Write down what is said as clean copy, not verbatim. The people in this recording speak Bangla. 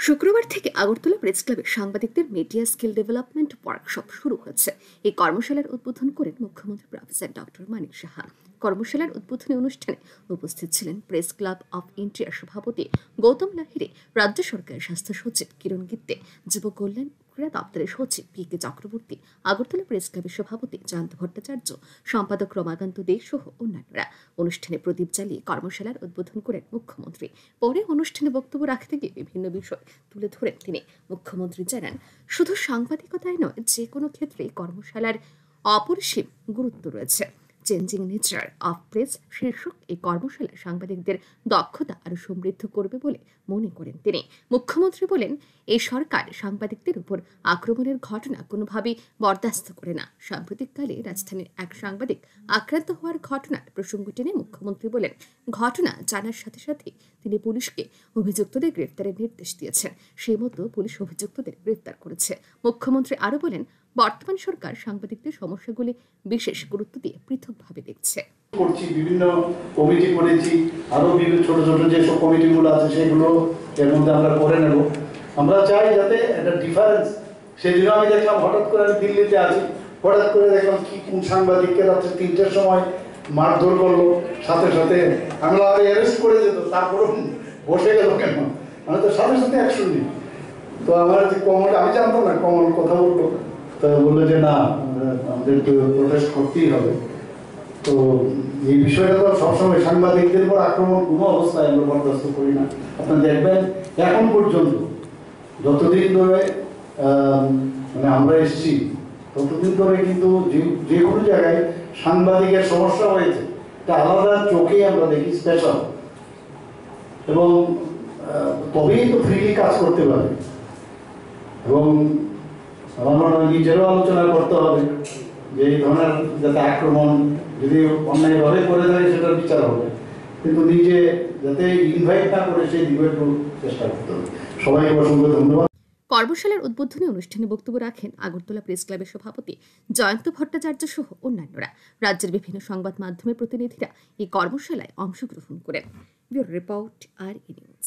শুক্রবার থেকে আগরতলা প্রেস ক্লাবে সাংবাদিকদের মিডিয়া স্কিল ডেভেলপমেন্ট ওয়ার্কশপ শুরু হচ্ছে। এই কর্মশালার উদ্বোধন করেন মুখ্যমন্ত্রী প্রফেসর ডক্টর মানিক সাহা। কর্মশালার উদ্বোধনী অনুষ্ঠানে উপস্থিত ছিলেন প্রেস ক্লাব অফ ইন্ডিয়ার সভাপতি গৌতম লাহিড়ী, রাজ্য সরকারের স্বাস্থ্য সচিব কিরণ গিত্তে, যুব কল্যাণ ক্রীড়া দপ্তরের সচিব পি.কে চক্রবর্তী, আগরতলা প্রেস ক্লাবের সভাপতি জয়ন্ত ভট্টাচার্য, সম্পাদক রমাকান্ত দে সহ অন্যান্যরা। অনুষ্ঠানে প্রদীপ জ্বালিয়ে কর্মশালার উদ্বোধন করেন মুখ্যমন্ত্রী। পরে অনুষ্ঠানে বক্তব্য রাখতে গিয়ে বিভিন্ন বিষয় তুলে ধরেন তিনি। মুখ্যমন্ত্রী জানান, শুধু সাংবাদিকতায় নয়, যে কোনো ক্ষেত্রেই কর্মশালার অপরিসীম গুরুত্ব রয়েছে। চেঞ্জিং নেচার অফ প্রেস শীর্ষক এই কর্মশালা সাংবাদিকদের দক্ষতা আরও সমৃদ্ধ করবে বলে মনে করেন তিনি। মুখ্যমন্ত্রী বলেন, এই সরকার সাংবাদিকদের উপর আক্রমণের ঘটনা কোনোভাবেই বরদাস্ত করে না। সাম্প্রতিককালে রাজধানীর এক সাংবাদিক আক্রান্ত হওয়ার ঘটনার প্রসঙ্গ টেনে মুখ্যমন্ত্রী বলেন, ঘটনা জানার সাথে সাথে তিনি পুলিশকে অভিযুক্তদের গ্রেফতারের নির্দেশ দিয়েছেন। সেই মতো পুলিশ অভিযুক্তদের গ্রেফতার করেছে। মুখ্যমন্ত্রী আরও বলেন, বর্তমান সরকার সাংবাদিকদের সমস্যাগুলি বিশেষ গুরুত্ব দিয়ে পৃথকভাবে দেখছে। বিভিন্ন কমিটি করেছি, আরো বিভিন্ন ছোট ছোট যেসব কমিটিগুলো আছে সেগুলো এর মধ্যে আমরা করে নেব। আমরা চাই যাতে একটা ডিফারেন্স। সেদিন আমি দেখলাম হঠাৎ করে, আমি দিল্লিতে আছি, হঠাৎ করে দেখলাম কি কোন সাংবাদিককে রাত্রে 3টের সময় মারধর করলো, সাথে সাথে আমরা অ্যারেস্ট করে যেত, তারপরে বসে গেল কেন? আমি তো সাথে সাথে অ্যাকশন নিই। তো আমার যে কমল, আমি জানতাম না, কমল কথা বললো, তো বললো যে না, আমাদের তো প্রোটেস্ট করতেই হবে। তো এই বিষয়টা তো সবসময় সাংবাদিকদের উপর আক্রমণ কোনো অবস্থায় আমরা বরদাস্ত করি না। আপনারা দেখবেন এখন পর্যন্ত যতদিন ধরে মানে আমরা এসেছি, ততদিন ধরে কিন্তু যে কোনো জায়গায় সাংবাদিকের সমস্যা হয়েছে, এটা আলাদা চোখে আমরা দেখি, স্পেশাল। এবং তবেই তো ফ্রিলি কাজ করতে পারে। এবং আমার নিজেরও আলোচনা করতে হবে যে এই ধরনের যাতে আক্রমণ যদি অন্যায়ভাবে করে থাকে সেটার বিচার হবে, কিন্তু নিজে যাতে ইনভাইট না করে সেই দিকে একটু চেষ্টা করতে হবে। সবাইকে অসংখ্য ধন্যবাদ। কর্মশালার উদ্বোধনী অনুষ্ঠানে বক্তব্য রাখেন আগরতলা প্রেস ক্লাবের সভাপতি জয়ন্ত ভট্টাচার্য সহ অন্যান্যরা। রাজ্যের বিভিন্ন সংবাদ মাধ্যমের প্রতিনিধিরা এই কর্মশালায় অংশগ্রহণ করেন। ব্যুরো রিপোর্ট, আর নিউজ।